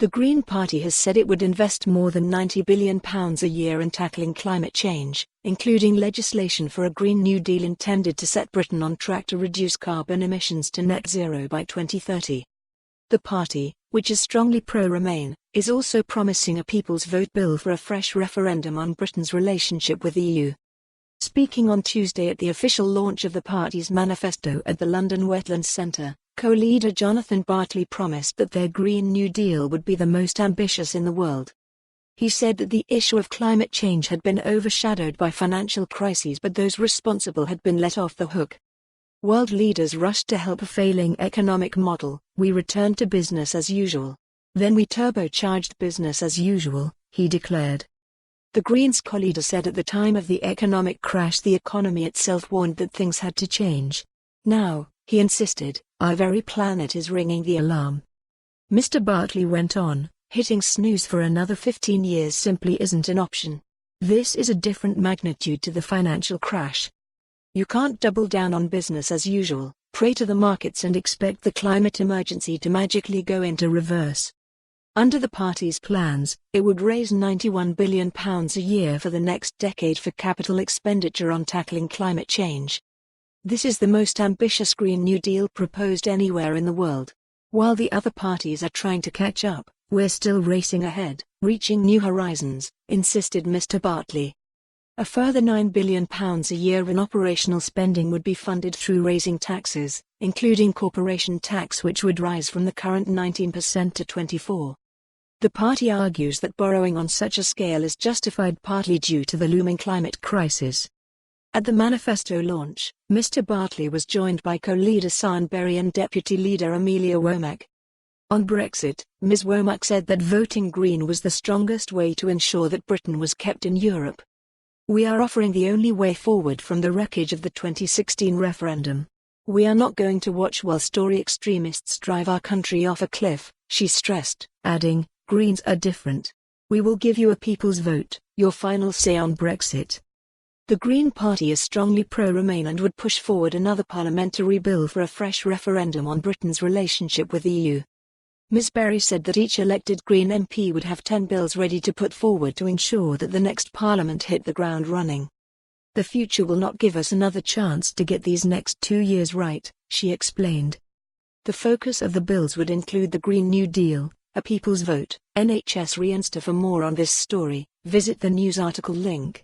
The Green Party has said it would invest more than £90 billion a year in tackling climate change, including legislation for a Green New Deal intended to set Britain on track to reduce carbon emissions to net zero by 2030. The party, which is strongly pro-Remain, is also promising a people's vote bill for a fresh referendum on Britain's relationship with the EU. Speaking on Tuesday at the official launch of the party's manifesto at the London Wetlands Centre, co-leader Jonathan Bartley promised that their Green New Deal would be the most ambitious in the world. He said that the issue of climate change had been overshadowed by financial crises, but those responsible had been let off the hook. World leaders rushed to help a failing economic model. We returned to business as usual. Then we turbocharged business as usual, he declared. The Greens co-leader said at the time of the economic crash the economy itself warned that things had to change. Now, he insisted, our very planet is ringing the alarm. Mr. Bartley went on, hitting snooze for another 15 years simply isn't an option. This is a different magnitude to the financial crash. You can't double down on business as usual, pray to the markets and expect the climate emergency to magically go into reverse. Under the party's plans, it would raise £91 billion a year for the next decade for capital expenditure on tackling climate change. This is the most ambitious Green New Deal proposed anywhere in the world. While the other parties are trying to catch up, we're still racing ahead, reaching new horizons, insisted Mr. Bartley. A further £9 billion a year in operational spending would be funded through raising taxes, including corporation tax, which would rise from the current 19% to 24%. The party argues that borrowing on such a scale is justified partly due to the looming climate crisis. At the manifesto launch, Mr. Bartley was joined by co-leader Sian Berry and Deputy Leader Amelia Womack. On Brexit, Ms. Womack said that voting Green was the strongest way to ensure that Britain was kept in Europe. We are offering the only way forward from the wreckage of the 2016 referendum. We are not going to watch while Tory extremists drive our country off a cliff, she stressed, adding, Greens are different. We will give you a people's vote, your final say on Brexit. The Green Party is strongly pro-Remain and would push forward another parliamentary bill for a fresh referendum on Britain's relationship with the EU. Ms. Berry said that each elected Green MP would have 10 bills ready to put forward to ensure that the next Parliament hit the ground running. The future will not give us another chance to get these next 2 years right, she explained. The focus of the bills would include the Green New Deal, a people's vote, NHS reinstall. For more on this story, visit the news article link.